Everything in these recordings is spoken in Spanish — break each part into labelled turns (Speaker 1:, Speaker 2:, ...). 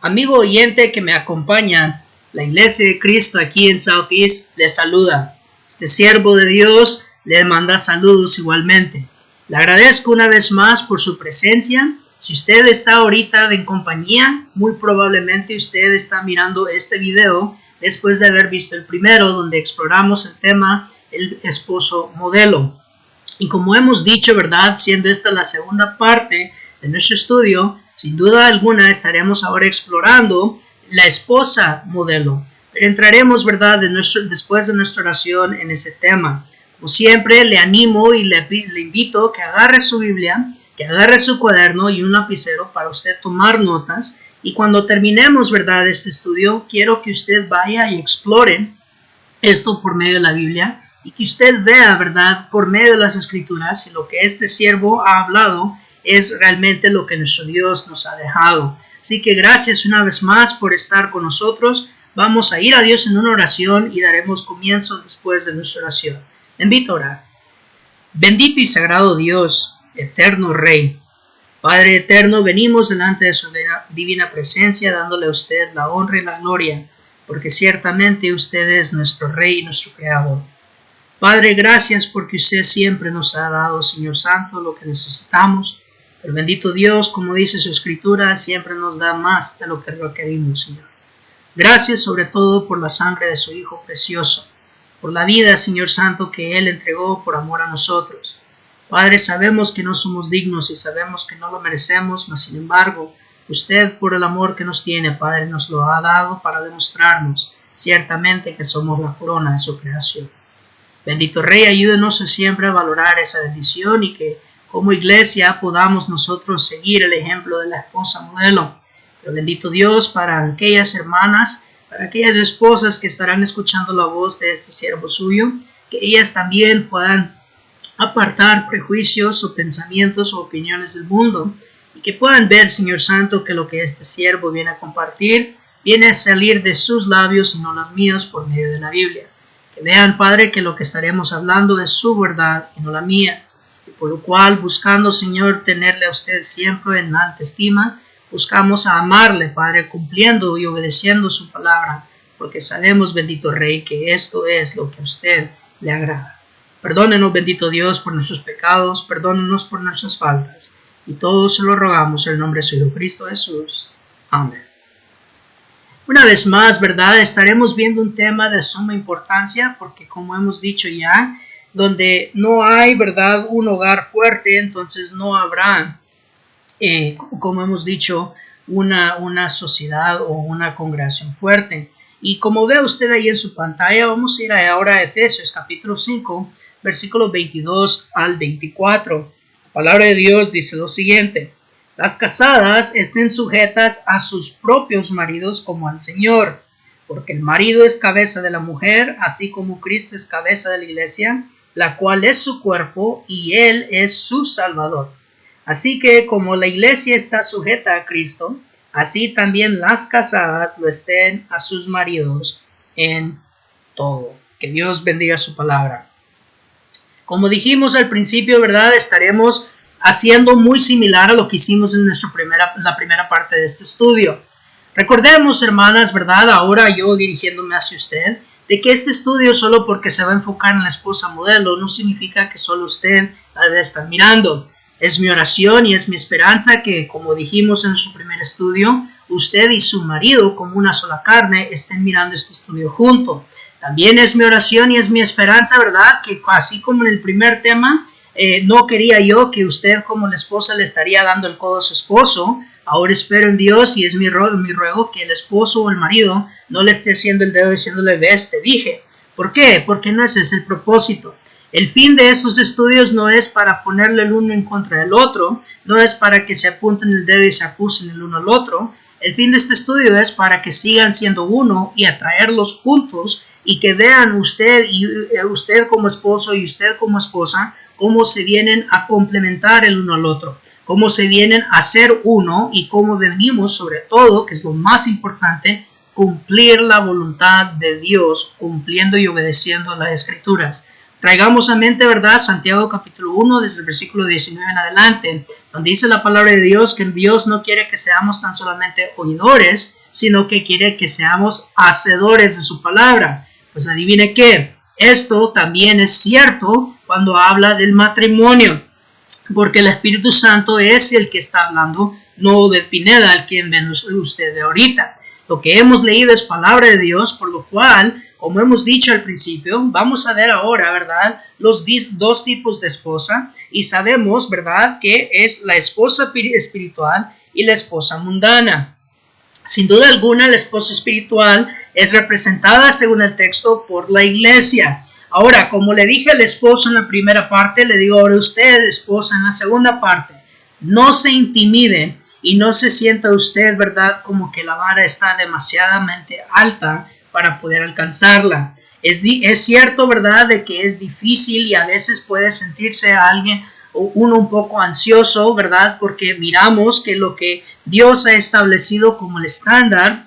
Speaker 1: Amigo oyente que me acompaña, la Iglesia de Cristo aquí en Southeast le saluda. Este siervo de Dios le manda saludos igualmente. Le agradezco una vez más por su presencia. Si usted está ahorita en compañía, muy probablemente usted está mirando este video después de haber visto el primero, donde exploramos el tema el esposo modelo. Y como hemos dicho, ¿verdad? Siendo esta la segunda parte de nuestro estudio, sin duda alguna estaremos ahora explorando la esposa modelo. Pero entraremos, ¿verdad? Después de nuestra oración en ese tema. Como siempre, le animo y le invito que agarre su Biblia, que agarre su cuaderno y un lapicero para usted tomar notas. Y cuando terminemos, ¿verdad? Este estudio, quiero que usted vaya y explore esto por medio de la Biblia y que usted vea, ¿verdad? Por medio de las Escrituras, si lo que este siervo ha hablado es realmente lo que nuestro Dios nos ha dejado. Así que gracias una vez más por estar con nosotros. Vamos a ir a Dios en una oración y daremos comienzo después de nuestra oración. Le invito a orar. Bendito y sagrado Dios, eterno Rey, Padre eterno, venimos delante de su divina presencia dándole a usted la honra y la gloria, porque ciertamente usted es nuestro Rey y nuestro Creador. Padre, gracias porque usted siempre nos ha dado, Señor Santo, lo que necesitamos. El bendito Dios, como dice su Escritura, siempre nos da más de lo que requerimos, Señor. Gracias sobre todo por la sangre de su Hijo precioso, por la vida, Señor Santo, que Él entregó por amor a nosotros. Padre, sabemos que no somos dignos y sabemos que no lo merecemos, mas sin embargo, usted por el amor que nos tiene, Padre, nos lo ha dado para demostrarnos ciertamente que somos la corona de su creación. Bendito Rey, ayúdenos siempre a valorar esa bendición y que como iglesia podamos nosotros seguir el ejemplo de la esposa modelo. Pero bendito Dios, para aquellas hermanas, para aquellas esposas que estarán escuchando la voz de este siervo suyo, que ellas también puedan apartar prejuicios o pensamientos o opiniones del mundo y que puedan ver, Señor Santo, que lo que este siervo viene a compartir viene a salir de sus labios y no los míos por medio de la Biblia. Que vean, Padre, que lo que estaremos hablando es su verdad y no la mía. Y por lo cual, buscando, Señor, tenerle a usted siempre en alta estima, buscamos a amarle, Padre, cumpliendo y obedeciendo su palabra, porque sabemos, bendito Rey, que esto es lo que a usted le agrada. Perdónenos, bendito Dios, por nuestros pecados, perdónenos por nuestras faltas, y todo se lo rogamos en el nombre de su Hijo Cristo Jesús. Amén. Una vez más, ¿verdad? Estaremos viendo un tema de suma importancia, porque como hemos dicho ya, donde no hay, ¿verdad?, un hogar fuerte, entonces no habrá, como hemos dicho, una sociedad o una congregación fuerte. Y como ve usted ahí en su pantalla, vamos a ir ahora a Efesios capítulo 5, versículos 22 al 24. La palabra de Dios dice lo siguiente: las casadas estén sujetas a sus propios maridos como al Señor, porque el marido es cabeza de la mujer, así como Cristo es cabeza de la iglesia, la cual es su cuerpo y Él es su Salvador. Así que como la iglesia está sujeta a Cristo, así también las casadas lo estén a sus maridos en todo. Que Dios bendiga su palabra. Como dijimos al principio, ¿verdad? Estaremos haciendo muy similar a lo que hicimos en la primera parte de este estudio. Recordemos, hermanas, ¿verdad? Ahora yo dirigiéndome hacia usted, de que este estudio, solo porque se va a enfocar en la esposa modelo, no significa que solo usted la debe estar mirando. Es mi oración y es mi esperanza que, como dijimos en su primer estudio, usted y su marido, como una sola carne, estén mirando este estudio juntos. También es mi oración y es mi esperanza, ¿verdad?, que así como en el primer tema, no quería yo que usted como la esposa le estaría dando el codo a su esposo. Ahora espero en Dios y es mi ruego que el esposo o el marido no le esté haciendo el dedo diciéndole, ves, te dije. ¿Por qué? Porque no ese es el propósito. El fin de estos estudios no es para ponerle el uno en contra del otro, no es para que se apunten el dedo y se acusen el uno al otro. El fin de este estudio es para que sigan siendo uno y atraerlos juntos y que vean usted como esposo y usted como esposa cómo se vienen a complementar el uno al otro, cómo se vienen a ser uno y cómo venimos, sobre todo, que es lo más importante, cumplir la voluntad de Dios, cumpliendo y obedeciendo las Escrituras. Traigamos a mente, ¿verdad? Santiago capítulo 1, desde el versículo 19 en adelante, donde dice la palabra de Dios que Dios no quiere que seamos tan solamente oidores, sino que quiere que seamos hacedores de su palabra. Pues adivine qué, esto también es cierto cuando habla del matrimonio, porque el Espíritu Santo es el que está hablando, no de Pineda, al quien usted ve ahorita. Lo que hemos leído es palabra de Dios, por lo cual, como hemos dicho al principio, vamos a ver ahora, ¿verdad?, los dos tipos de esposa, y sabemos, ¿verdad?, que es la esposa espiritual y la esposa mundana. Sin duda alguna, la esposa espiritual es representada, según el texto, por la iglesia. Ahora, como le dije al esposo en la primera parte, le digo ahora a usted, esposa, en la segunda parte. No se intimide y no se sienta usted, ¿verdad?, como que la vara está demasiadamente alta para poder alcanzarla. Es cierto, ¿verdad?, de que es difícil y a veces puede sentirse uno un poco ansioso, ¿verdad?, porque miramos que lo que Dios ha establecido como el estándar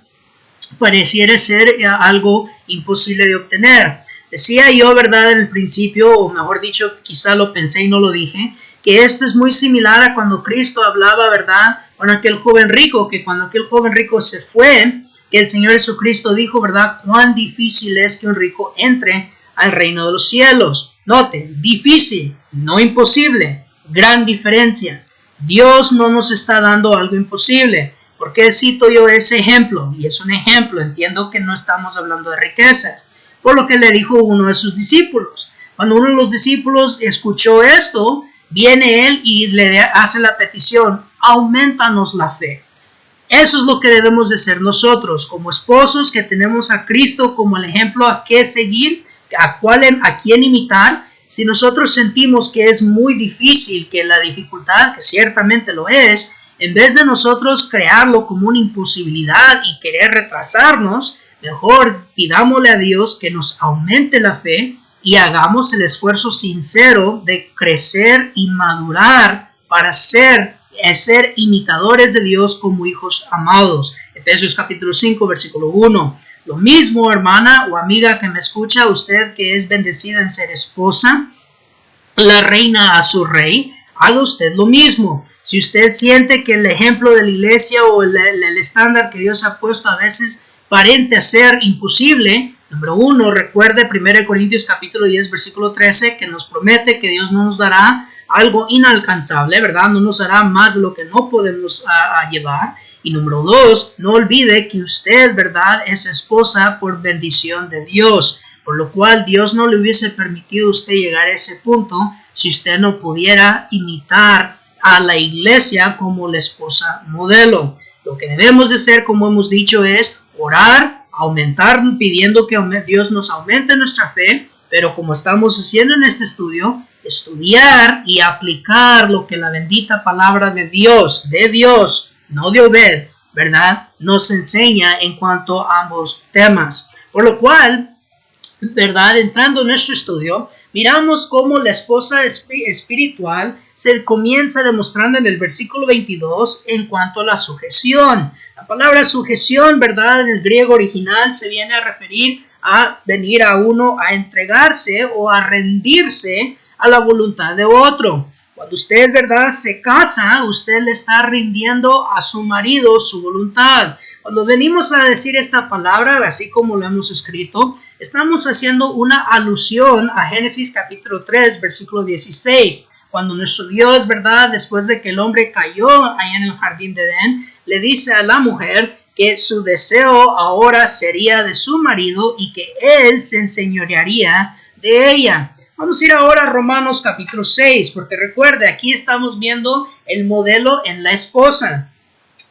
Speaker 1: pareciera ser algo imposible de obtener. Decía yo, ¿verdad?, en el principio, o mejor dicho, quizá lo pensé y no lo dije, que esto es muy similar a cuando Cristo hablaba, ¿verdad?, con aquel joven rico, que cuando aquel joven rico se fue, que el Señor Jesucristo dijo, ¿verdad?, cuán difícil es que un rico entre al reino de los cielos. Note, difícil, no imposible, gran diferencia. Dios no nos está dando algo imposible. ¿Por qué cito yo ese ejemplo? Y es un ejemplo, entiendo que no estamos hablando de riquezas. Por lo que le dijo uno de sus discípulos. Cuando uno de los discípulos escuchó esto, viene él y le hace la petición, aumentanos la fe. Eso es lo que debemos de ser nosotros, como esposos que tenemos a Cristo como el ejemplo a qué seguir, a quién imitar. Si nosotros sentimos que es muy difícil, que la dificultad, que ciertamente lo es, en vez de nosotros crearlo como una imposibilidad y querer retrasarnos, mejor pidámosle a Dios que nos aumente la fe y hagamos el esfuerzo sincero de crecer y madurar para ser imitadores de Dios como hijos amados. Efesios capítulo 5, versículo 1. Lo mismo, hermana o amiga que me escucha, usted que es bendecida en ser esposa, la reina a su rey, haga usted lo mismo. Si usted siente que el ejemplo de la iglesia o el estándar que Dios ha puesto a veces parente a ser imposible, número 1, recuerde 1 Corintios capítulo 10, versículo 13, que nos promete que Dios no nos dará algo inalcanzable, ¿verdad? No nos hará más de lo que no podemos llevar. Y número 2, no olvide que usted, ¿verdad?, es esposa por bendición de Dios, por lo cual Dios no le hubiese permitido a usted llegar a ese punto si usted no pudiera imitar a la iglesia como la esposa modelo. Lo que debemos de hacer, como hemos dicho, es orar, aumentar, pidiendo que Dios nos aumente nuestra fe, pero como estamos haciendo en este estudio, estudiar y aplicar lo que la bendita palabra de Dios, no de Obed, ¿verdad?, nos enseña en cuanto a ambos temas. Por lo cual, ¿verdad?, entrando en nuestro estudio, miramos cómo la esposa espiritual se comienza demostrando en el versículo 22 en cuanto a la sujeción. La palabra sujeción, ¿verdad?, en el griego original se viene a referir a venir a uno a entregarse o a rendirse a la voluntad de otro. Cuando usted, ¿verdad?, se casa, usted le está rindiendo a su marido su voluntad. Cuando venimos a decir esta palabra, así como lo hemos escrito, estamos haciendo una alusión a Génesis capítulo 3, versículo 16, cuando nuestro Dios, ¿verdad?, después de que el hombre cayó allá en el jardín de Edén, le dice a la mujer que su deseo ahora sería de su marido y que él se enseñorearía de ella. Vamos a ir ahora a Romanos capítulo 6, porque recuerde, aquí estamos viendo el modelo en la esposa.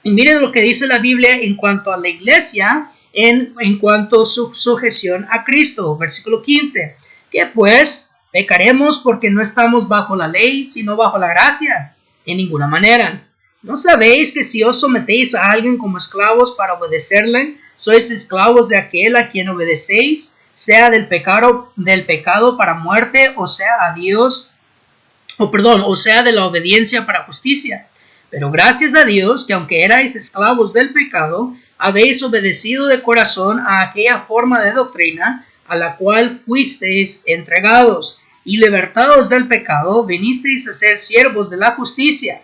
Speaker 1: Y miren lo que dice la Biblia en cuanto a la iglesia, en cuanto a su sujeción a Cristo. Versículo 15, que pues pecaremos porque no estamos bajo la ley, sino bajo la gracia. En ninguna manera. ¿No sabéis que si os sometéis a alguien como esclavos para obedecerle, sois esclavos de aquel a quien obedecéis, sea del pecado para muerte, o sea a Dios, o sea de la obediencia para justicia? Pero gracias a Dios que aunque erais esclavos del pecado, habéis obedecido de corazón a aquella forma de doctrina a la cual fuisteis entregados, y libertados del pecado, vinisteis a ser siervos de la justicia.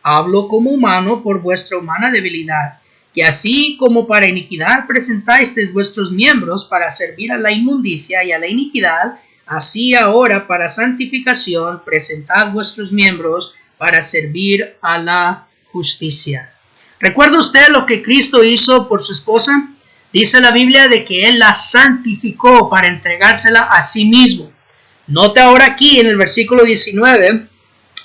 Speaker 1: Hablo como humano por vuestra humana debilidad, que así como para iniquidad presentasteis vuestros miembros para servir a la inmundicia y a la iniquidad, así ahora para santificación presentad vuestros miembros para servir a la justicia. ¿Recuerda usted lo que Cristo hizo por su esposa? Dice la Biblia de que Él la santificó para entregársela a sí mismo. Note ahora aquí en el versículo 19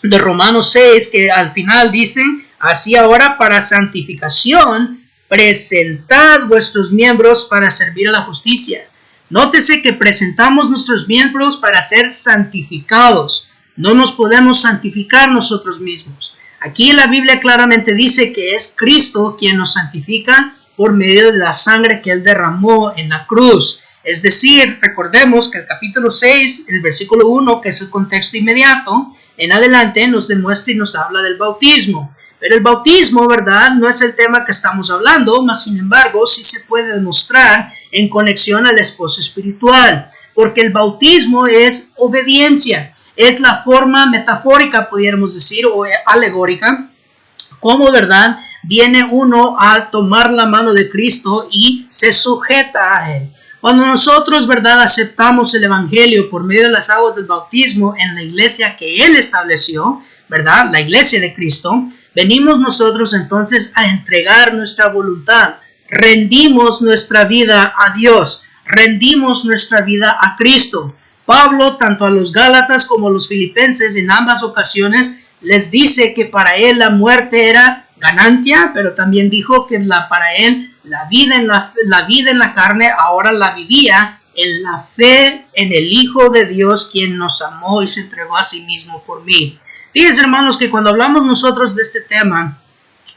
Speaker 1: de Romanos 6 que al final dice, así ahora para santificación presentad vuestros miembros para servir a la justicia. Nótese que presentamos nuestros miembros para ser santificados. No nos podemos santificar nosotros mismos. Aquí la Biblia claramente dice que es Cristo quien nos santifica por medio de la sangre que Él derramó en la cruz. Es decir, recordemos que el capítulo 6, el versículo 1, que es el contexto inmediato, en adelante nos demuestra y nos habla del bautismo. Pero el bautismo, ¿verdad?, no es el tema que estamos hablando, mas sin embargo sí se puede demostrar en conexión al esposo espiritual, porque el bautismo es obediencia, es la forma metafórica, pudiéramos decir, o alegórica, como, ¿verdad?, viene uno a tomar la mano de Cristo y se sujeta a Él. Cuando nosotros, ¿verdad?, aceptamos el Evangelio por medio de las aguas del bautismo en la iglesia que Él estableció, ¿verdad?, la iglesia de Cristo, venimos nosotros entonces a entregar nuestra voluntad, rendimos nuestra vida a Dios, rendimos nuestra vida a Cristo. Pablo, tanto a los Gálatas como a los Filipenses, en ambas ocasiones, les dice que para él la muerte era ganancia, pero también dijo que para él la vida en la carne ahora la vivía en la fe en el Hijo de Dios, quien nos amó y se entregó a sí mismo por mí. Fíjense, hermanos, que cuando hablamos nosotros de este tema,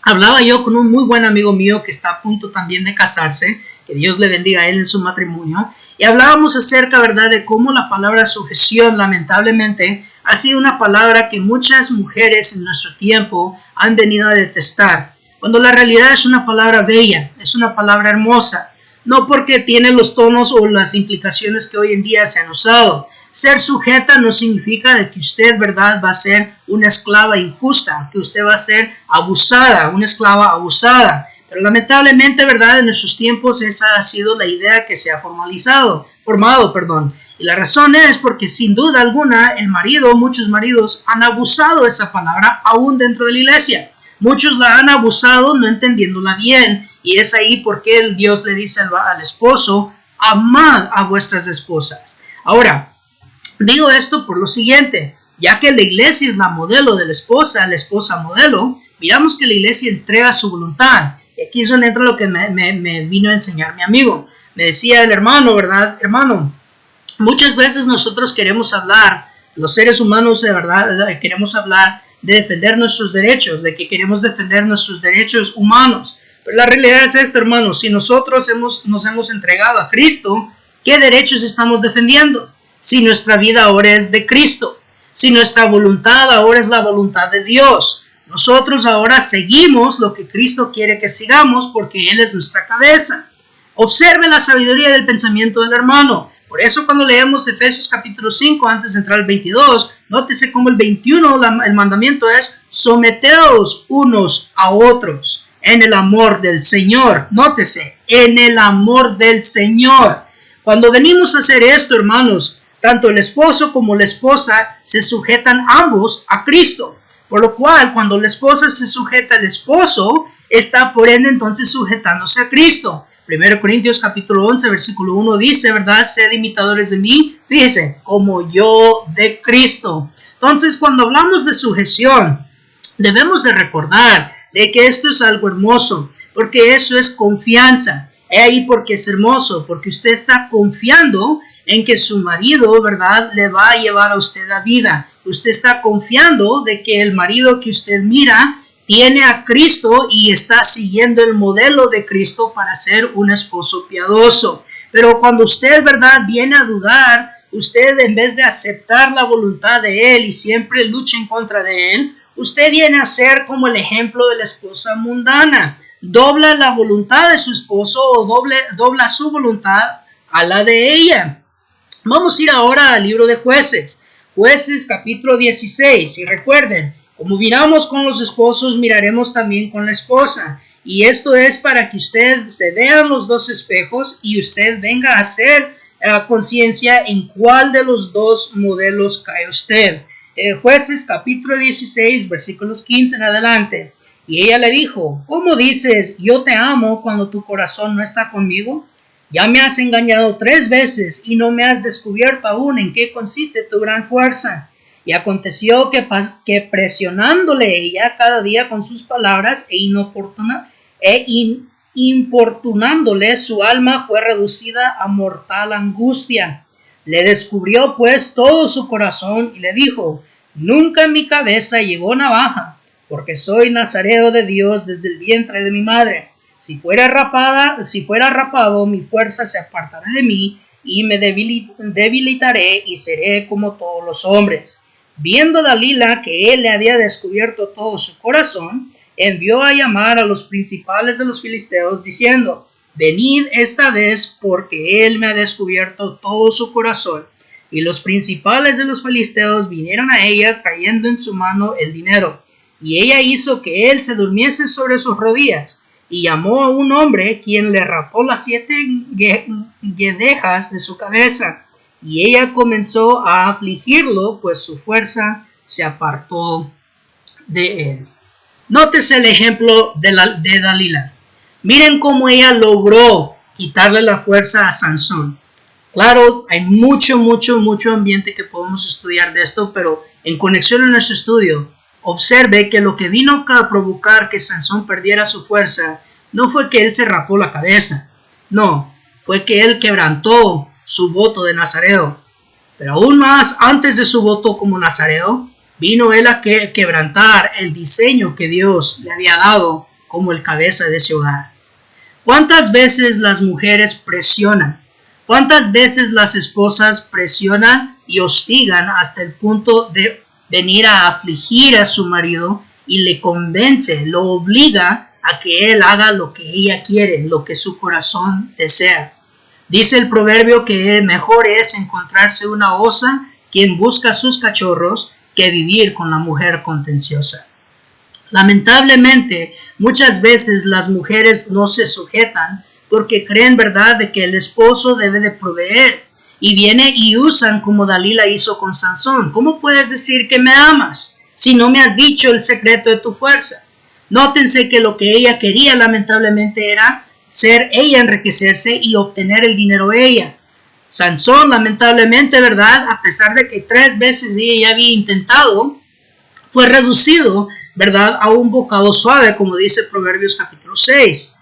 Speaker 1: hablaba yo con un muy buen amigo mío que está a punto también de casarse, que Dios le bendiga a él en su matrimonio, y hablábamos acerca, ¿verdad?, de cómo la palabra sujeción, lamentablemente, ha sido una palabra que muchas mujeres en nuestro tiempo han venido a detestar, cuando la realidad es una palabra bella, es una palabra hermosa, no porque tiene los tonos o las implicaciones que hoy en día se han usado. Ser sujeta no significa de que usted, ¿verdad?, va a ser una esclava injusta, que usted va a ser abusada, una esclava abusada. Pero lamentablemente, ¿verdad?, en nuestros tiempos esa ha sido la idea que se ha formado. Y la razón es porque sin duda alguna muchos maridos han abusado esa palabra aún dentro de la iglesia. Muchos la han abusado no entendiéndola bien. Y es ahí porque Dios le dice al esposo, amad a vuestras esposas. Ahora, digo esto por lo siguiente, ya que la iglesia es la modelo de la esposa modelo, miramos que la iglesia entrega su voluntad. Y aquí es donde entra lo que me vino a enseñar mi amigo. Me decía el hermano, ¿verdad? Hermano, muchas veces nosotros queremos hablar, los seres humanos, de verdad, queremos hablar de defender nuestros derechos, de que queremos defender nuestros derechos humanos. Pero la realidad es esta, hermanos, si nosotros nos hemos entregado a Cristo, ¿qué derechos estamos defendiendo? Si nuestra vida ahora es de Cristo, si nuestra voluntad ahora es la voluntad de Dios, nosotros ahora seguimos lo que Cristo quiere que sigamos porque Él es nuestra cabeza. Observe la sabiduría del pensamiento del hermano. Por eso cuando leemos Efesios capítulo 5, antes de entrar al 22, nótese como el 21, el mandamiento es someteos unos a otros en el amor del Señor. Nótese, en el amor del Señor. Cuando venimos a hacer esto, hermanos, tanto el esposo como la esposa se sujetan ambos a Cristo. Por lo cual, cuando la esposa se sujeta al esposo, está por ende entonces sujetándose a Cristo. 1 Corintios capítulo 11, versículo 1 dice, ¿verdad? Sed imitadores de mí, fíjese, como yo de Cristo. Entonces, cuando hablamos de sujeción, debemos de recordar de que esto es algo hermoso, porque eso es confianza. Es ahí porque es hermoso, porque usted está confiando en que su marido, ¿verdad?, le va a llevar a usted la vida. Usted está confiando de que el marido que usted mira tiene a Cristo y está siguiendo el modelo de Cristo para ser un esposo piadoso. Pero cuando usted, ¿verdad?, viene a dudar, usted en vez de aceptar la voluntad de Él y siempre lucha en contra de Él, usted viene a ser como el ejemplo de la esposa mundana. Dobla la voluntad de su esposo o dobla su voluntad a la de ella. Vamos a ir ahora al libro de Jueces. Jueces capítulo 16. Y recuerden, como miramos con los esposos, miraremos también con la esposa. Y esto es para que usted se vean los dos espejos y usted venga a hacer conciencia en cuál de los dos modelos cae usted. Jueces capítulo 16, versículos 15 en adelante. Y ella le dijo, ¿cómo dices, yo te amo cuando tu corazón no está conmigo? Ya me has engañado 3 veces y no me has descubierto aún en qué consiste tu gran fuerza. Y aconteció que presionándole ella cada día con sus palabras importunándole, su alma fue reducida a mortal angustia. Le descubrió pues todo su corazón y le dijo, nunca en mi cabeza llegó navaja, porque soy nazareo de Dios desde el vientre de mi madre. Si fuera rapado, mi fuerza se apartará de mí y me debilitaré y seré como todos los hombres. Viendo Dalila que él le había descubierto todo su corazón, envió a llamar a los principales de los filisteos diciendo, venid esta vez porque él me ha descubierto todo su corazón. Y los principales de los filisteos vinieron a ella trayendo en su mano el dinero. Y ella hizo que él se durmiese sobre sus rodillas y llamó a un hombre quien le rapó las 7 guedejas de su cabeza. Y ella comenzó a afligirlo, pues su fuerza se apartó de él. Nótese el ejemplo de Dalila. Miren cómo ella logró quitarle la fuerza a Sansón. Claro, hay mucho ambiente que podemos estudiar de esto, pero en conexión a nuestro estudio, observe que lo que vino a provocar que Sansón perdiera su fuerza no fue que él se rapó la cabeza, no, fue que él quebrantó su voto de nazareo. Pero aún más, antes de su voto como nazareo, vino él a quebrantar el diseño que Dios le había dado como el cabeza de ese hogar. ¿Cuántas veces las mujeres presionan? ¿Cuántas veces las esposas presionan y hostigan hasta el punto de venir a afligir a su marido y le convence, lo obliga a que él haga lo que ella quiere, lo que su corazón desea? Dice el proverbio que mejor es encontrarse una osa quien busca sus cachorros que vivir con la mujer contenciosa. Lamentablemente, muchas veces las mujeres no se sujetan porque creen, verdad, de que el esposo debe de proveer y viene y usan como Dalila hizo con Sansón. ¿Cómo puedes decir que me amas si no me has dicho el secreto de tu fuerza? Nótense que lo que ella quería lamentablemente era ser ella, enriquecerse y obtener el dinero ella. Sansón lamentablemente, verdad, a pesar de que 3 veces ella ya había intentado, fue reducido, verdad, a un bocado suave, como dice Proverbios capítulo 6.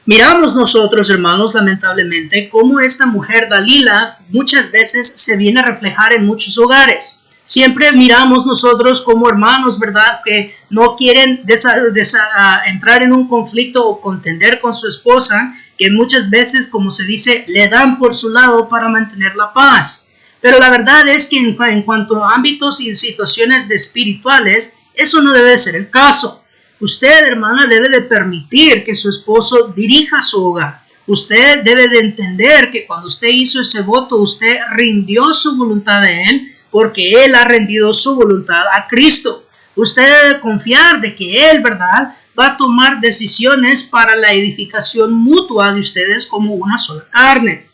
Speaker 1: Miramos nosotros, hermanos, lamentablemente, cómo esta mujer Dalila muchas veces se viene a reflejar en muchos hogares. Siempre miramos nosotros como hermanos, ¿verdad?, que no quieren entrar en un conflicto o contender con su esposa, que muchas veces, como se dice, le dan por su lado para mantener la paz. Pero la verdad es que en cuanto a ámbitos y situaciones espirituales, eso no debe ser el caso. Usted, hermana, debe de permitir que su esposo dirija su hogar. Usted debe de entender que cuando usted hizo ese voto, usted rindió su voluntad a él, porque él ha rendido su voluntad a Cristo. Usted debe confiar de que él, verdad, va a tomar decisiones para la edificación mutua de ustedes como una sola carne.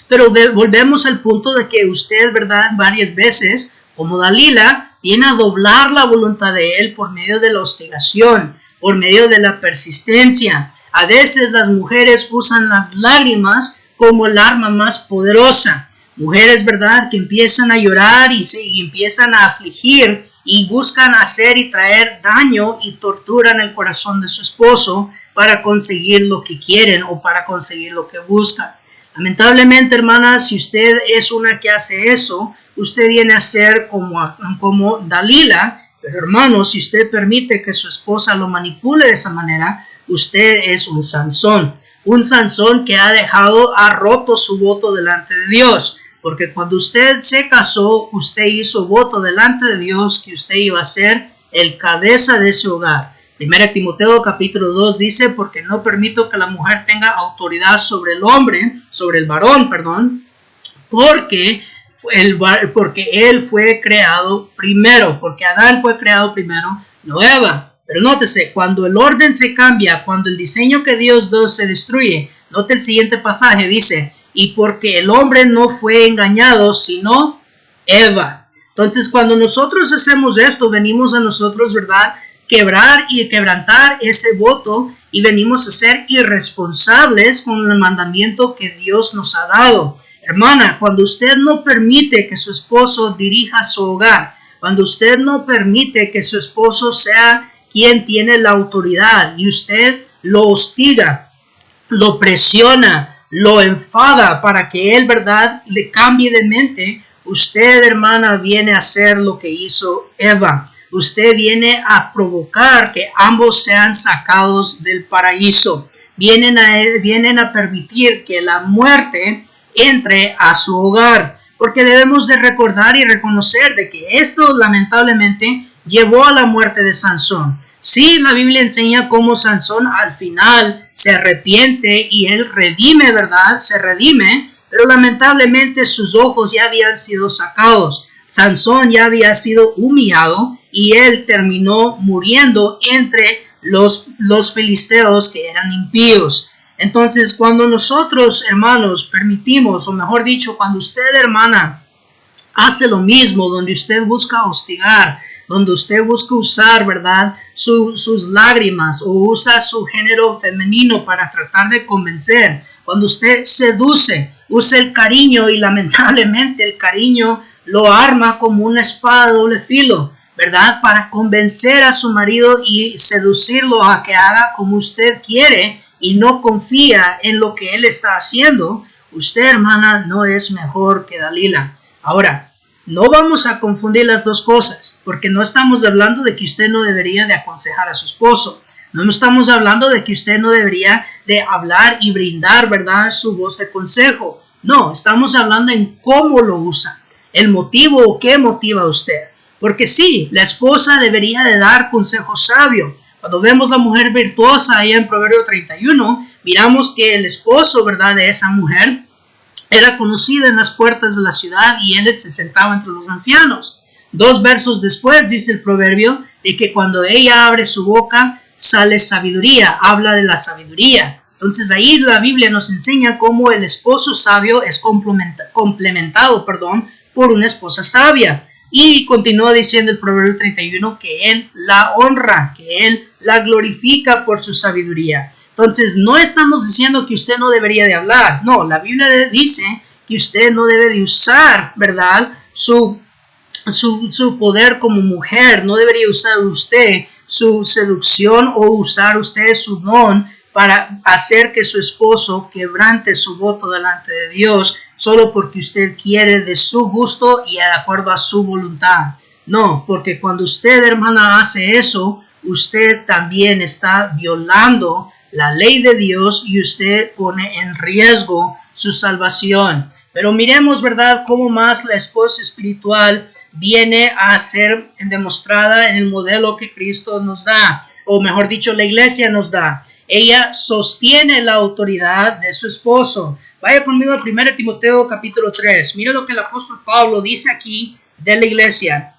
Speaker 1: Pero volvemos al punto de que usted, verdad, varias veces, como Dalila, viene a doblar la voluntad de él por medio de la hostigación, por medio de la persistencia. A veces las mujeres usan las lágrimas como el arma más poderosa. Mujeres, verdad, que empiezan a llorar y empiezan a afligir y buscan hacer y traer daño y tortura en el corazón de su esposo para conseguir lo que quieren o para conseguir lo que buscan. Lamentablemente, hermana, si usted es una que hace eso, usted viene a ser como Dalila. Pero hermano, si usted permite que su esposa lo manipule de esa manera, usted es un Sansón que ha roto su voto delante de Dios. Porque cuando usted se casó, usted hizo voto delante de Dios que usted iba a ser el cabeza de ese hogar. 1 Timoteo capítulo 2 dice, porque no permito que la mujer tenga autoridad sobre el varón, porque porque él fue creado primero, porque Adán fue creado primero, no Eva. Pero nótese, cuando el orden se cambia, cuando el diseño que Dios dio se destruye, note el siguiente pasaje, dice, y porque el hombre no fue engañado, sino Eva. Entonces, cuando nosotros hacemos esto, venimos a nosotros, ¿verdad?, quebrar y quebrantar ese voto y venimos a ser irresponsables con el mandamiento que Dios nos ha dado. Hermana, cuando usted no permite que su esposo dirija su hogar, cuando usted no permite que su esposo sea quien tiene la autoridad y usted lo hostiga, lo presiona, lo enfada para que él, ¿verdad?, le cambie de mente, usted, hermana, viene a hacer lo que hizo Eva. Usted viene a provocar que ambos sean sacados del paraíso. Vienen a permitir que la muerte entre a su hogar. Porque debemos de recordar y reconocer de que esto lamentablemente llevó a la muerte de Sansón. Sí, la Biblia enseña cómo Sansón al final se arrepiente y él redime, ¿verdad? Se redime, pero lamentablemente sus ojos ya habían sido sacados. Sansón ya había sido humillado y él terminó muriendo entre los filisteos que eran impíos. Entonces, cuando nosotros, hermanos, permitimos, o mejor dicho, cuando usted, hermana, hace lo mismo, donde usted busca hostigar, donde usted busca usar, ¿verdad?, sus lágrimas o usa su género femenino para tratar de convencer, cuando usted seduce, usa el cariño y lamentablemente el cariño lo arma como una espada de doble filo, ¿verdad?, para convencer a su marido y seducirlo a que haga como usted quiere y no confía en lo que él está haciendo. Usted, hermana, no es mejor que Dalila. Ahora, no vamos a confundir las dos cosas, porque no estamos hablando de que usted no debería de aconsejar a su esposo. No estamos hablando de que usted no debería de hablar y brindar, ¿verdad?, su voz de consejo. No, estamos hablando en cómo lo usa, el motivo o qué motiva a usted. Porque sí, la esposa debería de dar consejo sabio. Cuando vemos la mujer virtuosa ahí en Proverbio 31, miramos que el esposo, ¿verdad?, de esa mujer era conocido en las puertas de la ciudad y él se sentaba entre los ancianos. 2 versos después dice el proverbio de que cuando ella abre su boca sale sabiduría, habla de la sabiduría. Entonces ahí la Biblia nos enseña cómo el esposo sabio es complementado por una esposa sabia. Y continúa diciendo el Proverbio 31 que él la honra, que él la glorifica por su sabiduría. Entonces no estamos diciendo que usted no debería de hablar. No, la Biblia dice que usted no debe de usar, ¿verdad?, su poder como mujer. No debería usar usted su seducción o usar usted su don para hacer que su esposo quebrante su voto delante de Dios solo porque usted quiere de su gusto y de acuerdo a su voluntad. No, porque cuando usted, hermana, hace eso, usted también está violando la ley de Dios y usted pone en riesgo su salvación. Pero miremos, ¿verdad?, cómo más la esposa espiritual viene a ser demostrada en el modelo que Cristo nos da, o mejor dicho, la iglesia nos da. Ella sostiene la autoridad de su esposo. Vaya conmigo al 1 Timoteo capítulo 3. Mira lo que el apóstol Pablo dice aquí de la iglesia.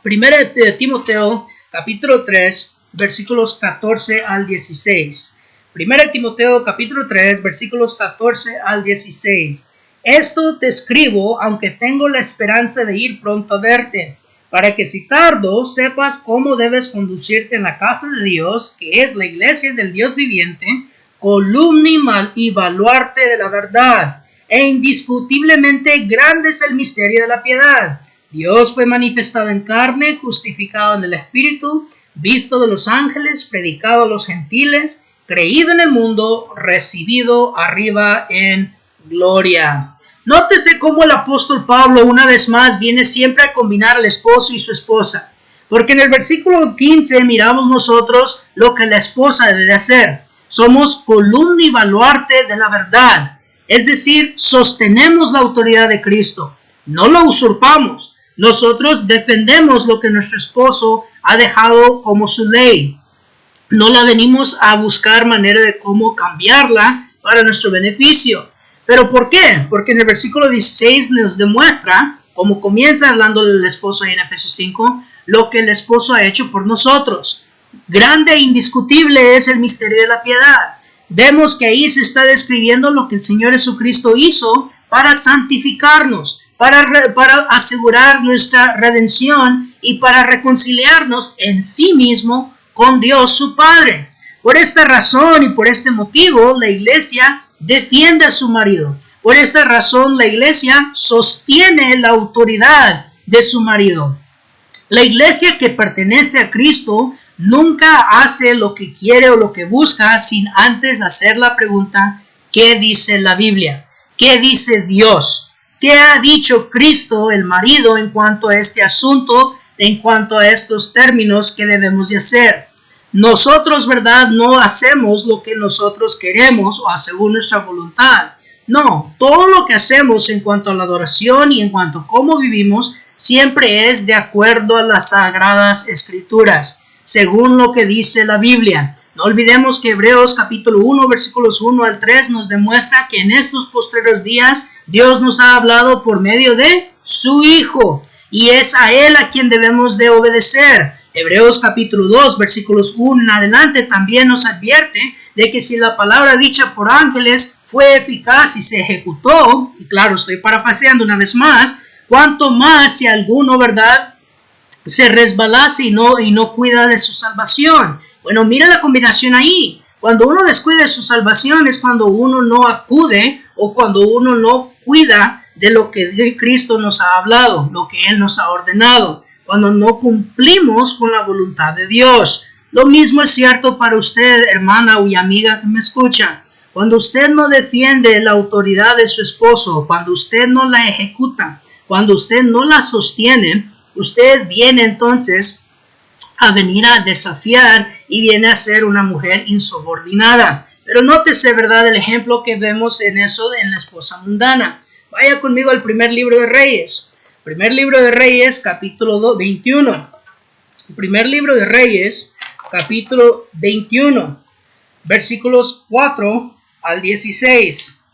Speaker 1: 1 Timoteo capítulo 3, versículos 14 al 16. 1 Timoteo capítulo 3, versículos 14 al 16. Esto te escribo, aunque tengo la esperanza de ir pronto a verte, para que si tardo sepas cómo debes conducirte en la casa de Dios, que es la iglesia del Dios viviente, columna y baluarte de la verdad, e indiscutiblemente grande es el misterio de la piedad. Dios fue manifestado en carne, justificado en el Espíritu, visto de los ángeles, predicado a los gentiles, creído en el mundo, recibido arriba en gloria. Nótese cómo el apóstol Pablo una vez más viene siempre a combinar al esposo y su esposa, porque en el versículo 15 miramos nosotros lo que la esposa debe de hacer. Somos columna y baluarte de la verdad, es decir, sostenemos la autoridad de Cristo, no lo usurpamos. Nosotros defendemos lo que nuestro esposo ha dejado como su ley. No la venimos a buscar manera de cómo cambiarla para nuestro beneficio. ¿Pero por qué? Porque en el versículo 16 nos demuestra, como comienza hablando del esposo ahí en Efesios 5, lo que el esposo ha hecho por nosotros. Grande e indiscutible es el misterio de la piedad. Vemos que ahí se está describiendo lo que el Señor Jesucristo hizo para santificarnos, para asegurar nuestra redención y para reconciliarnos en sí mismo con Dios su Padre. Por esta razón y por este motivo, la iglesia defiende a su marido. Por esta razón, la iglesia sostiene la autoridad de su marido. La iglesia que pertenece a Cristo nunca hace lo que quiere o lo que busca sin antes hacer la pregunta: ¿qué dice la Biblia? ¿Qué dice Dios? ¿Qué ha dicho Cristo, el marido, en cuanto a este asunto, en cuanto a estos términos que debemos de hacer? Nosotros, ¿verdad?, no hacemos lo que nosotros queremos o según nuestra voluntad. No, todo lo que hacemos en cuanto a la adoración y en cuanto a cómo vivimos siempre es de acuerdo a las sagradas escrituras, según lo que dice la Biblia. No olvidemos que Hebreos capítulo 1, versículos 1 al 3 nos demuestra que en estos postreros días Dios nos ha hablado por medio de su Hijo, y es a Él a quien debemos de obedecer. Hebreos capítulo 2, versículos 1 en adelante también nos advierte de que si la palabra dicha por ángeles fue eficaz y se ejecutó, y claro, estoy parafraseando una vez más, cuanto más si alguno, ¿verdad?, se resbalase y no cuida de su salvación. Bueno, mira la combinación ahí. Cuando uno descuida de su salvación es cuando uno no acude o cuando uno no cuida de lo que Cristo nos ha hablado, lo que Él nos ha ordenado, cuando no cumplimos con la voluntad de Dios. Lo mismo es cierto para usted, hermana y amiga que me escucha. Cuando usted no defiende la autoridad de su esposo, cuando usted no la ejecuta, cuando usted no la sostiene, usted viene entonces a venir a desafiar y viene a ser una mujer insubordinada. Pero nótese, ¿verdad?, el ejemplo que vemos en eso en la esposa mundana. Vaya conmigo al primer libro de Reyes. Primer libro de Reyes, capítulo 21. Primer libro de Reyes, capítulo 21, versículos 4 al 16.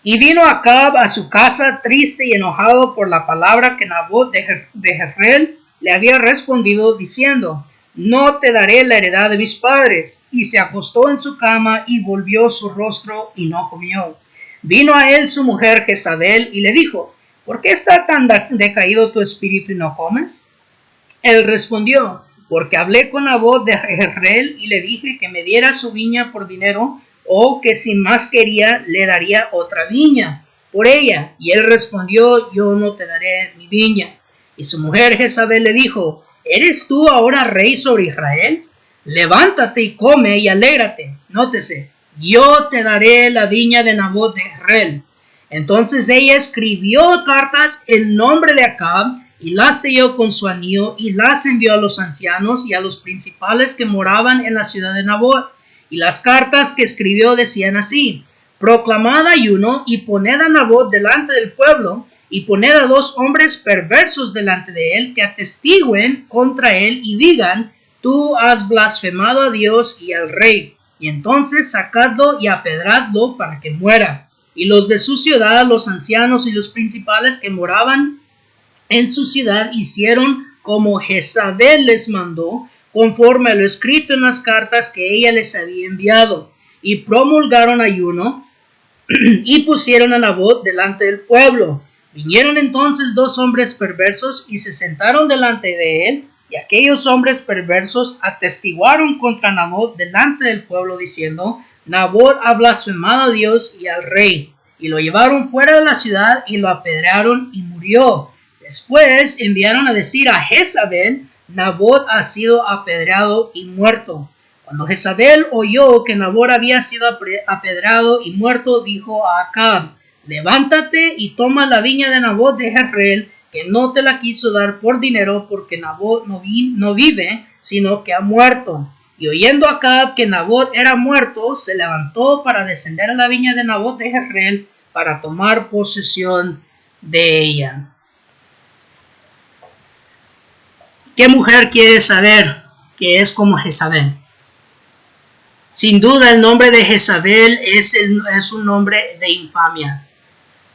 Speaker 1: Y vino Acab a su casa triste y enojado por la palabra que Nabot de Jezreel le había respondido, diciendo: no te daré la heredad de mis padres. Y se acostó en su cama y volvió su rostro y no comió. Vino a él su mujer Jezabel y le dijo: ¿por qué está tan decaído tu espíritu y no comes? Él respondió: porque hablé con Nabot de Jezreel y le dije que me diera su viña por dinero, o que si más quería le daría otra viña por ella. Y él respondió: yo no te daré mi viña. Y su mujer Jezabel le dijo: ¿eres tú ahora rey sobre Israel? Levántate y come y alégrate. Nótese: yo te daré la viña de Nabot de Jezreel. Entonces ella escribió cartas en nombre de Acab y las selló con su anillo y las envió a los ancianos y a los principales que moraban en la ciudad de Nabot. Y las cartas que escribió decían así: proclamad ayuno y poned a Nabot delante del pueblo, y poned a 2 hombres perversos delante de él que atestiguen contra él y digan: tú has blasfemado a Dios y al rey. Y entonces sacadlo y apedradlo para que muera. Y los de su ciudad, los ancianos y los principales que moraban en su ciudad, hicieron como Jezabel les mandó, conforme a lo escrito en las cartas que ella les había enviado, y promulgaron ayuno y pusieron a Nabot delante del pueblo. Vinieron entonces 2 hombres perversos y se sentaron delante de él, y aquellos hombres perversos atestiguaron contra Nabot delante del pueblo, diciendo: Nabot ha blasfemado a Dios y al rey. Y lo llevaron fuera de la ciudad y lo apedrearon y murió. Después enviaron a decir a Jezabel: Nabot ha sido apedreado y muerto. Cuando Jezabel oyó que Nabot había sido apedreado y muerto, dijo a Acab: levántate y toma la viña de Nabot de Jezreel, que no te la quiso dar por dinero, porque Nabot no vive, sino que ha muerto. Y oyendo Acab que Nabot era muerto, se levantó para descender a la viña de Nabot de Jezreel para tomar posesión de ella. ¿Qué mujer quiere saber que es como Jezabel? Sin duda el nombre de Jezabel es un nombre de infamia.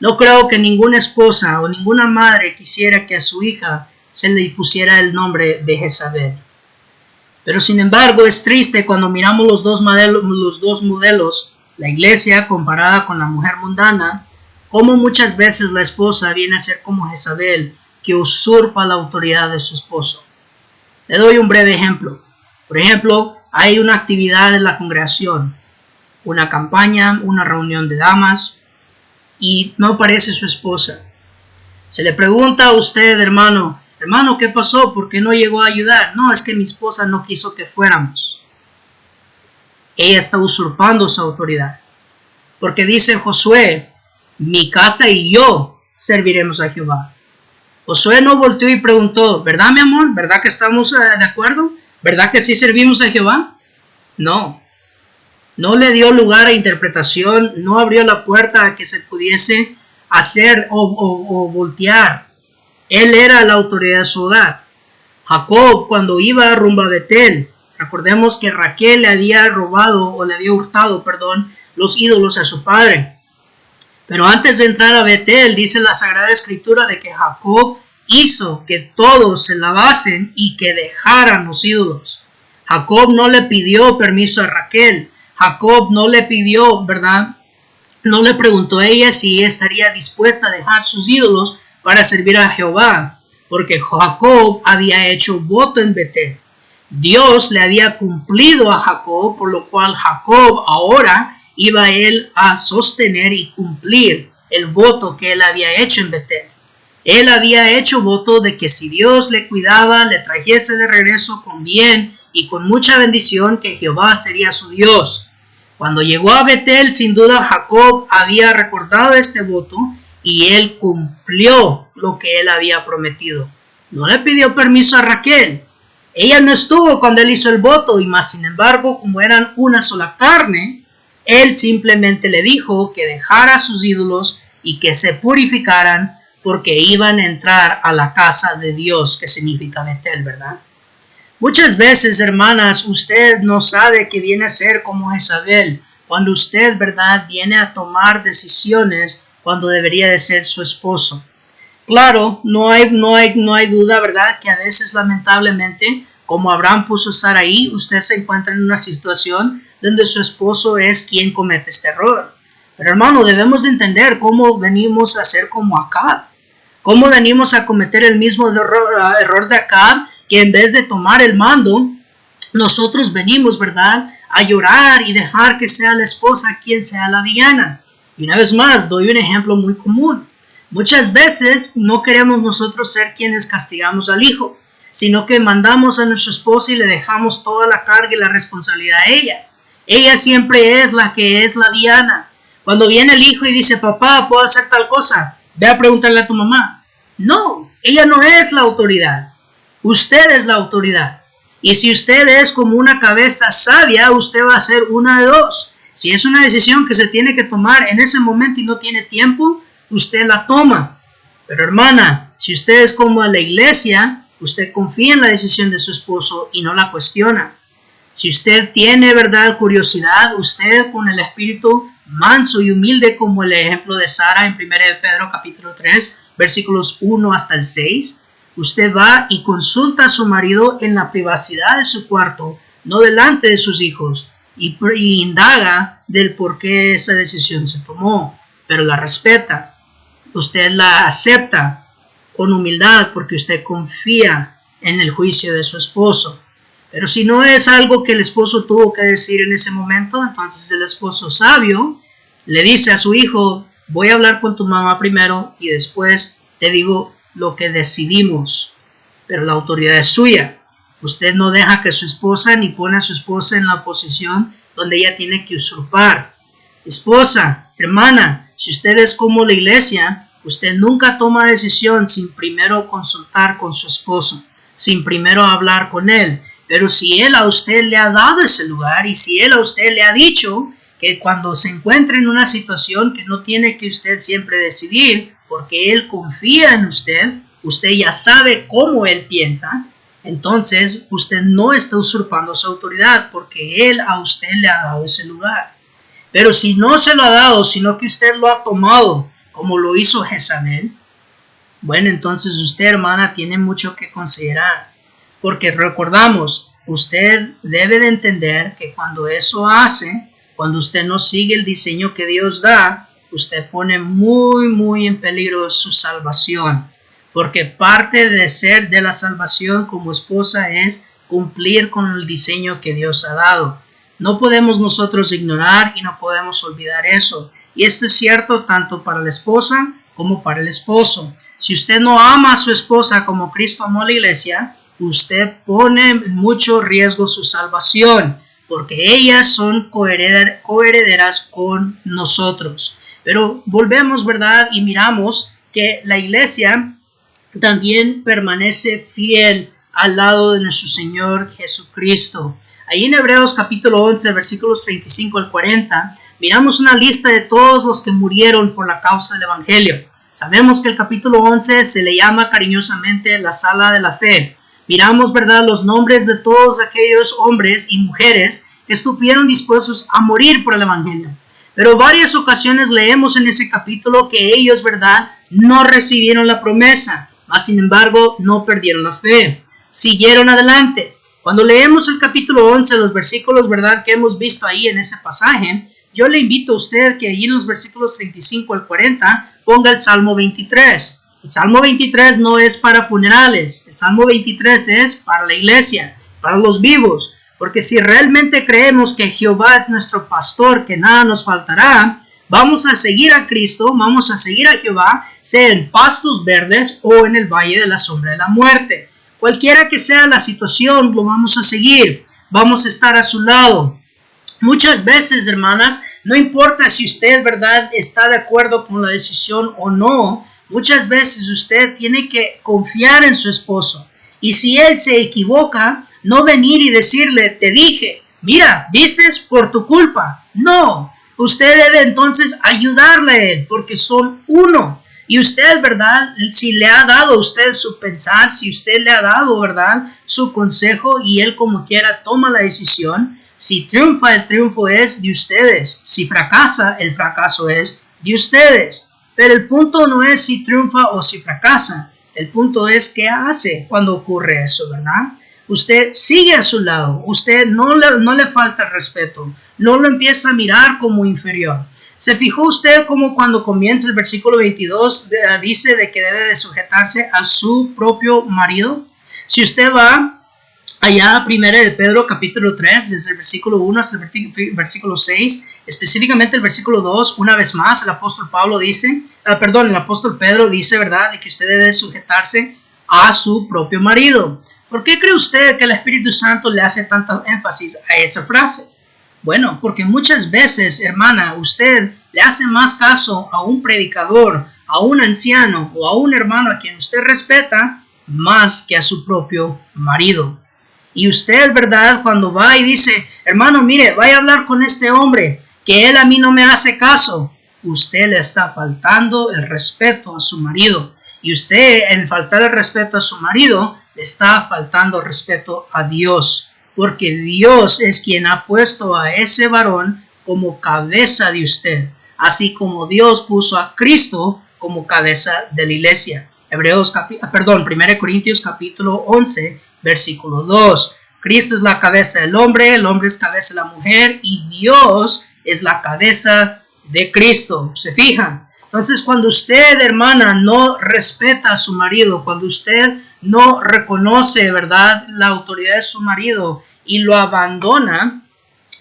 Speaker 1: No creo que ninguna esposa o ninguna madre quisiera que a su hija se le pusiera el nombre de Jezabel. Pero sin embargo es triste cuando miramos los dos modelos, la iglesia comparada con la mujer mundana, como muchas veces la esposa viene a ser como Jezabel, que usurpa la autoridad de su esposo. Le doy un breve ejemplo. Por ejemplo, hay una actividad en la congregación, una campaña, una reunión de damas, y no aparece su esposa. Se le pregunta a usted, hermano, ¿qué pasó? ¿Por qué no llegó a ayudar? No, es que mi esposa no quiso que fuéramos. Ella está usurpando su autoridad. Porque dice Josué, mi casa y yo serviremos a Jehová. Josué no volteó y preguntó, ¿verdad, mi amor? ¿Verdad que estamos de acuerdo? ¿Verdad que sí servimos a Jehová? No. No le dio lugar a interpretación, no abrió la puerta a que se pudiese hacer o voltear. Él era la autoridad de su hogar. Jacob, cuando iba rumbo a Betel, recordemos que Raquel le había hurtado, los ídolos a su padre. Pero antes de entrar a Betel, dice la Sagrada Escritura de que Jacob hizo que todos se lavasen y que dejaran los ídolos. Jacob no le pidió permiso a Raquel. Jacob no le pidió, ¿verdad? No le preguntó a ella si ella estaría dispuesta a dejar sus ídolos para servir a Jehová, porque Jacob había hecho voto en Betel. Dios le había cumplido a Jacob, por lo cual Jacob ahora iba él a sostener y cumplir el voto que él había hecho en Betel. Él había hecho voto de que si Dios le cuidaba, le trajese de regreso con bien y con mucha bendición, que Jehová sería su Dios. Cuando llegó a Betel, sin duda Jacob había recordado este voto y él cumplió lo que él había prometido. No le pidió permiso a Raquel. Ella no estuvo cuando él hizo el voto, y más sin embargo, como eran una sola carne, él simplemente le dijo que dejara sus ídolos y que se purificaran, porque iban a entrar a la casa de Dios, que significa Betel, ¿verdad? Muchas veces, hermanas, usted no sabe que viene a ser como Jezabel, cuando usted, ¿verdad?, viene a tomar decisiones cuando debería de ser su esposo. Claro, no hay duda, ¿verdad?, que a veces, lamentablemente, como Abraham puso a Sarai, usted se encuentra en una situación donde su esposo es quien comete este error. Pero hermano, debemos de entender cómo venimos a ser como Acab. Cómo venimos a cometer el mismo error de Acab, que en vez de tomar el mando, nosotros venimos, ¿verdad?, a llorar y dejar que sea la esposa quien sea la villana. Y una vez más, doy un ejemplo muy común. Muchas veces no queremos nosotros ser quienes castigamos al hijo, sino que mandamos a nuestra esposa y le dejamos toda la carga y la responsabilidad a ella. Ella siempre es la que es la villana. Cuando viene el hijo y dice, papá, ¿puedo hacer tal cosa? Ve a preguntarle a tu mamá. No, ella no es la autoridad. Usted es la autoridad. Y si usted es como una cabeza sabia, usted va a hacer una de dos. Si es una decisión que se tiene que tomar en ese momento y no tiene tiempo, usted la toma. Pero hermana, si usted es como la iglesia, usted confía en la decisión de su esposo y no la cuestiona. Si usted tiene, ¿verdad?, curiosidad, usted con el espíritu manso y humilde, como el ejemplo de Sara en 1 Pedro capítulo 3, versículos 1 hasta el 6, usted va y consulta a su marido en la privacidad de su cuarto, no delante de sus hijos, y indaga del por qué esa decisión se tomó, pero la respeta. Usted la acepta con humildad porque usted confía en el juicio de su esposo. Pero si no es algo que el esposo tuvo que decir en ese momento, entonces el esposo sabio le dice a su hijo, voy a hablar con tu mamá primero y después te digo lo que decidimos. Pero la autoridad es suya. Usted no deja que su esposa ni pone a su esposa en la posición donde ella tiene que usurpar. Esposa, hermana, si usted es como la iglesia, usted nunca toma decisión sin primero consultar con su esposo, sin primero hablar con él. Pero si él a usted le ha dado ese lugar y si él a usted le ha dicho que cuando se encuentre en una situación que no tiene que usted siempre decidir, porque él confía en usted, usted ya sabe cómo él piensa, entonces usted no está usurpando su autoridad porque Él a usted le ha dado ese lugar. Pero si no se lo ha dado, sino que usted lo ha tomado, como lo hizo Jezabel, bueno, entonces usted, hermana, tiene mucho que considerar. Porque recordamos, usted debe de entender que cuando eso hace, cuando usted no sigue el diseño que Dios da, usted pone muy en peligro su salvación. Porque parte de ser de la salvación como esposa es cumplir con el diseño que Dios ha dado. No podemos nosotros ignorar y no podemos olvidar eso. Y esto es cierto tanto para la esposa como para el esposo. Si usted no ama a su esposa como Cristo amó a la iglesia, usted pone en mucho riesgo su salvación, porque ellas son coherederas con nosotros. Pero volvemos, ¿verdad? Y miramos que la iglesia también permanece fiel al lado de nuestro Señor Jesucristo. Ahí en Hebreos capítulo 11, versículos 35 al 40, miramos una lista de todos los que murieron por la causa del Evangelio. Sabemos que el capítulo 11 se le llama cariñosamente la sala de la fe. Miramos, ¿verdad?, los nombres de todos aquellos hombres y mujeres que estuvieron dispuestos a morir por el Evangelio. Pero varias ocasiones leemos en ese capítulo que ellos, ¿verdad?, no recibieron la promesa, mas sin embargo no perdieron la fe. Siguieron adelante. Cuando leemos el capítulo 11, los versículos, ¿verdad?, que hemos visto ahí en ese pasaje, yo le invito a usted que ahí en los versículos 35 al 40 ponga el Salmo 23. El Salmo 23 no es para funerales, el Salmo 23 es para la iglesia, para los vivos, porque si realmente creemos que Jehová es nuestro pastor, que nada nos faltará, vamos a seguir a Cristo, vamos a seguir a Jehová, sea en pastos verdes o en el valle de la sombra de la muerte. Cualquiera que sea la situación, lo vamos a seguir, vamos a estar a su lado. Muchas veces, hermanas, no importa si usted, ¿verdad?, está de acuerdo con la decisión o no, muchas veces usted tiene que confiar en su esposo. Y si él se equivoca, no venir y decirle, te dije, mira, vistes por tu culpa. No, usted debe entonces ayudarle a él, porque son uno. Y usted, ¿verdad?, si le ha dado a usted su pensar, si usted le ha dado, ¿verdad?, su consejo y él como quiera toma la decisión, si triunfa, el triunfo es de ustedes. Si fracasa, el fracaso es de ustedes. Pero el punto no es si triunfa o si fracasa. El punto es qué hace cuando ocurre eso, ¿verdad? Usted sigue a su lado. Usted no le falta el respeto. No lo empieza a mirar como inferior. ¿Se fijó usted como cuando comienza el versículo 22 dice de que debe de sujetarse a su propio marido? Si usted va allá a 1 de Pedro capítulo 3, desde el versículo 1 hasta el versículo 6, específicamente el versículo 2, una vez más el apóstol el apóstol Pedro dice, ¿verdad?, de que usted debe sujetarse a su propio marido. ¿Por qué cree usted que el Espíritu Santo le hace tanto énfasis a esa frase? Bueno, porque muchas veces, hermana, usted le hace más caso a un predicador, a un anciano o a un hermano a quien usted respeta, más que a su propio marido. Y usted, ¿verdad?, cuando va y dice, hermano, mire, vaya a hablar con este hombre, que él a mí no me hace caso, usted le está faltando el respeto a su marido. Y usted, en faltar el respeto a su marido, le está faltando el respeto a Dios. Porque Dios es quien ha puesto a ese varón como cabeza de usted. Así como Dios puso a Cristo como cabeza de la iglesia. 1 Corintios capítulo 11, versículo 2. Cristo es la cabeza del hombre, el hombre es cabeza de la mujer y Dios es la cabeza de Cristo. ¿Se fijan? Entonces, cuando usted, hermana, no respeta a su marido, cuando usted no reconoce, ¿verdad?, la autoridad de su marido y lo abandona,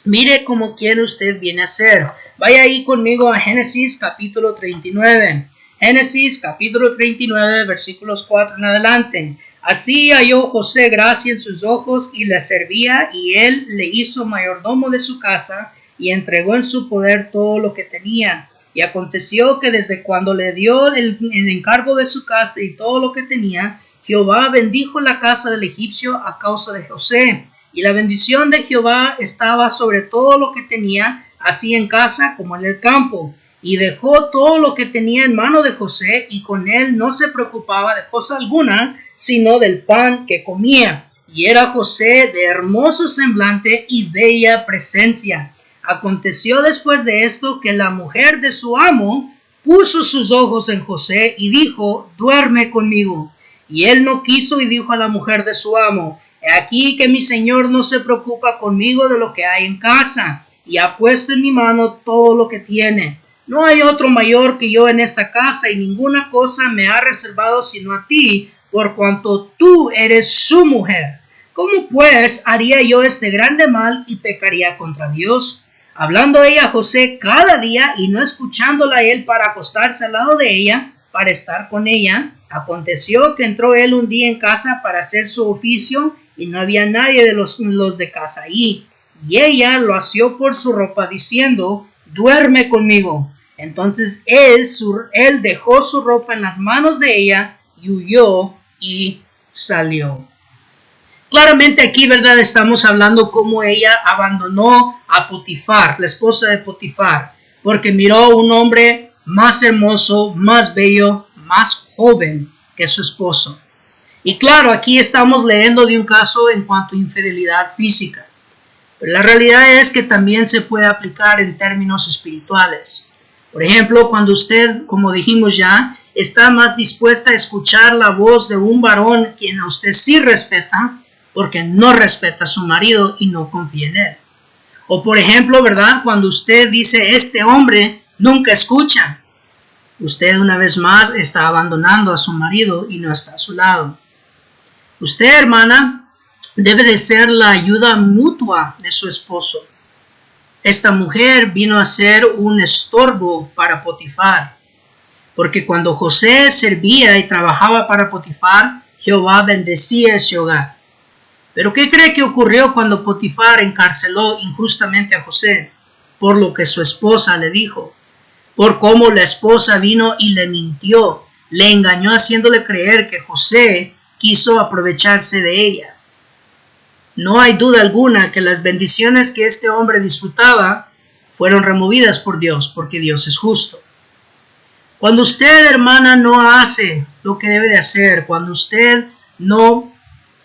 Speaker 1: mire cómo quiere usted viene a ser. Vaya ahí conmigo a Génesis capítulo 39. Génesis capítulo 39, versículos 4 en adelante. Así halló José gracia en sus ojos y le servía, y él le hizo mayordomo de su casa y entregó en su poder todo lo que tenía. Y aconteció que desde cuando le dio el encargo de su casa y todo lo que tenía, Jehová bendijo la casa del egipcio a causa de José. Y la bendición de Jehová estaba sobre todo lo que tenía, así en casa como en el campo. Y dejó todo lo que tenía en mano de José, y con él no se preocupaba de cosa alguna, sino del pan que comía. y era José de hermoso semblante y bella presencia. Aconteció después de esto que la mujer de su amo puso sus ojos en José y dijo: duerme conmigo. Y él no quiso y dijo a la mujer de su amo: he aquí que mi señor no se preocupa conmigo de lo que hay en casa, y ha puesto en mi mano todo lo que tiene. No hay otro mayor que yo en esta casa, y ninguna cosa me ha reservado sino a ti, por cuanto tú eres su mujer. ¿Cómo pues haría yo este grande mal y pecaría contra Dios? Hablando ella a José cada día y no escuchándola él para acostarse al lado de ella, para estar con ella, aconteció que entró él un día en casa para hacer su oficio y no había nadie de los de casa allí. Y ella lo asió por su ropa diciendo: duerme conmigo. Entonces él dejó su ropa en las manos de ella y huyó y salió. Claramente aquí, ¿verdad? Estamos hablando cómo ella abandonó a Potifar, la esposa de Potifar, porque miró un hombre más hermoso, más bello, más joven que su esposo. Y claro, aquí estamos leyendo de un caso en cuanto a infidelidad física. Pero la realidad es que también se puede aplicar en términos espirituales. Por ejemplo, cuando usted, como dijimos ya, está más dispuesta a escuchar la voz de un varón quien a usted sí respeta, porque no respeta a su marido y no confía en él. O por ejemplo, ¿verdad? Cuando usted dice: este hombre nunca escucha, usted una vez más está abandonando a su marido y no está a su lado. Usted, hermana, debe de ser la ayuda mutua de su esposo. Esta mujer vino a ser un estorbo para Potifar, porque cuando José servía y trabajaba para Potifar, Jehová bendecía ese hogar. Pero ¿qué cree que ocurrió cuando Potifar encarceló injustamente a José? Por lo que su esposa le dijo, por cómo la esposa vino y le mintió, le engañó haciéndole creer que José quiso aprovecharse de ella. No hay duda alguna que las bendiciones que este hombre disfrutaba fueron removidas por Dios, porque Dios es justo. Cuando usted, hermana, no hace lo que debe de hacer, cuando usted no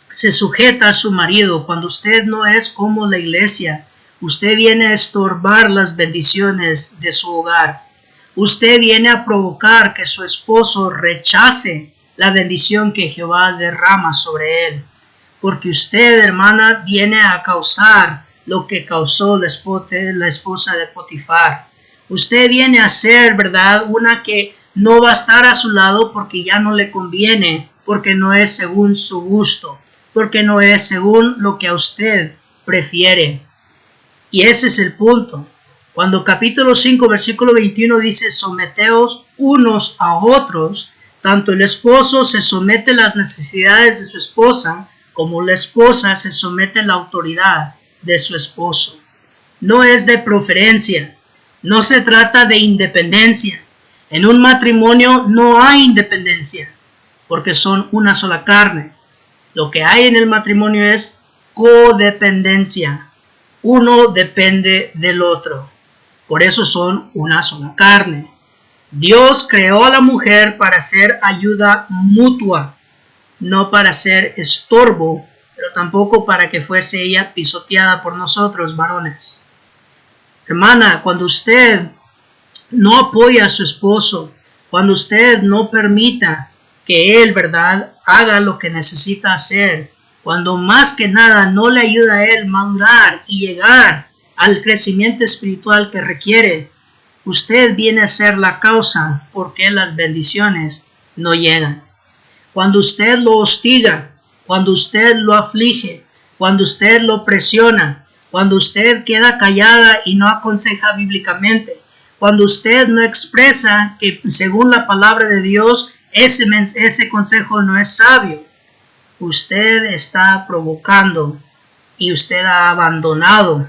Speaker 1: se sujeta a su marido, cuando usted no es como la iglesia, usted viene a estorbar las bendiciones de su hogar. Usted viene a provocar que su esposo rechace la bendición que Jehová derrama sobre él. Porque usted, hermana, viene a causar lo que causó la esposa de Potifar. Usted viene a ser, ¿verdad?, una que no va a estar a su lado porque ya no le conviene, porque no es según su gusto, porque no es según lo que a usted prefiere. Y ese es el punto. Cuando capítulo 5, versículo 21 dice: someteos unos a otros, tanto el esposo se somete a las necesidades de su esposa, como la esposa se somete a la autoridad de su esposo. No es de preferencia, no se trata de independencia. En un matrimonio no hay independencia, porque son una sola carne. Lo que hay en el matrimonio es codependencia. Uno depende del otro. Por eso son una sola carne. Dios creó a la mujer para ser ayuda mutua, no para ser estorbo, pero tampoco para que fuese ella pisoteada por nosotros, varones. Hermana, cuando usted no apoya a su esposo, cuando usted no permita que él, ¿verdad?, haga lo que necesita hacer, cuando más que nada no le ayuda a él madurar y llegar al crecimiento espiritual que requiere, usted viene a ser la causa por qué las bendiciones no llegan. Cuando usted lo hostiga, cuando usted lo aflige, cuando usted lo presiona, cuando usted queda callada y no aconseja bíblicamente, cuando usted no expresa que según la palabra de Dios ese consejo no es sabio, usted está provocando y usted ha abandonado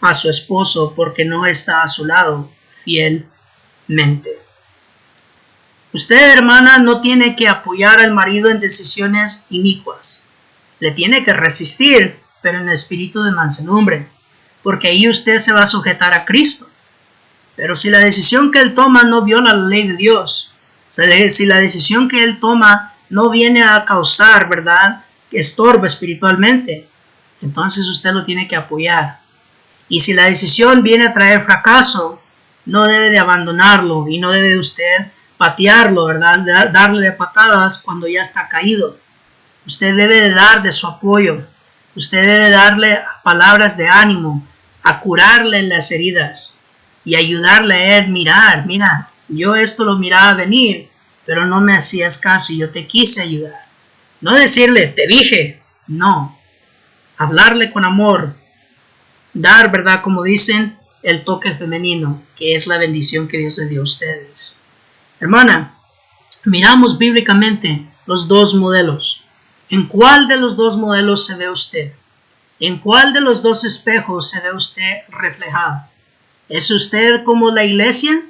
Speaker 1: a su esposo porque no está a su lado fielmente. Usted, hermana, no tiene que apoyar al marido en decisiones inicuas. Le tiene que resistir, pero en espíritu de mansedumbre, porque ahí usted se va a sujetar a Cristo. Pero si la decisión que él toma no viola la ley de Dios, si la decisión que él toma no viene a causar, ¿verdad?, estorba espiritualmente, entonces usted lo tiene que apoyar. Y si la decisión viene a traer fracaso, no debe de abandonarlo y no debe de usted patearlo, ¿verdad? Darle patadas cuando ya está caído. Usted debe de dar de su apoyo. Usted debe darle palabras de ánimo, a curarle las heridas y ayudarle a él. Mira, yo esto lo miraba venir, pero no me hacías caso y yo te quise ayudar. No decirle, te dije, no. Hablarle con amor, dar, ¿verdad? Como dicen, el toque femenino, que es la bendición que Dios le dio a ustedes. Hermana, miramos bíblicamente los dos modelos. ¿En cuál de los dos modelos se ve usted? ¿En cuál de los dos espejos se ve usted reflejado? ¿Es usted como la iglesia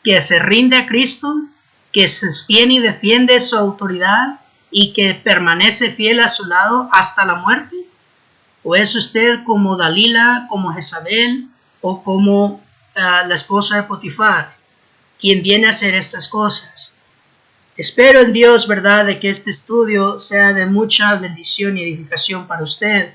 Speaker 1: que se rinde a Cristo, que sostiene y defiende su autoridad y que permanece fiel a su lado hasta la muerte? ¿O es usted como Dalila, como Jezabel o como la esposa de Potifar, quien viene a hacer estas cosas? Espero en Dios, ¿verdad?, de que este estudio sea de mucha bendición y edificación para usted.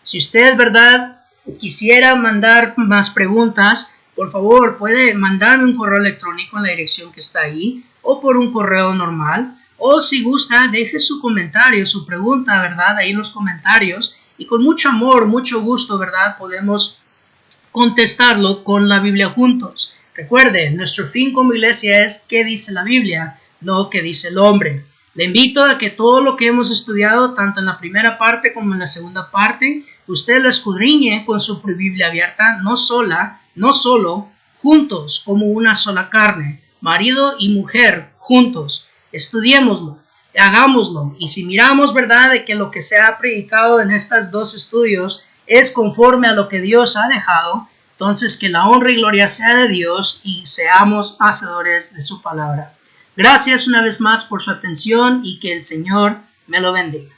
Speaker 1: Si usted, ¿verdad?, quisiera mandar más preguntas, por favor, puede mandarme un correo electrónico en la dirección que está ahí, o por un correo normal, o si gusta, deje su comentario, su pregunta, ¿verdad?, ahí en los comentarios, y con mucho amor, mucho gusto, ¿verdad?, podemos contestarlo con la Biblia juntos. Recuerde, nuestro fin como iglesia es ¿qué dice la Biblia?, no qué dice el hombre. Le invito a que todo lo que hemos estudiado, tanto en la primera parte como en la segunda parte, usted lo escudriñe con su Biblia abierta, no solo, juntos, como una sola carne, marido y mujer, juntos. Estudiémoslo, hagámoslo, y si miramos, ¿verdad?, de que lo que se ha predicado en estos dos estudios es conforme a lo que Dios ha dejado, entonces que la honra y gloria sea de Dios y seamos hacedores de su palabra. Gracias una vez más por su atención y que el Señor me lo bendiga.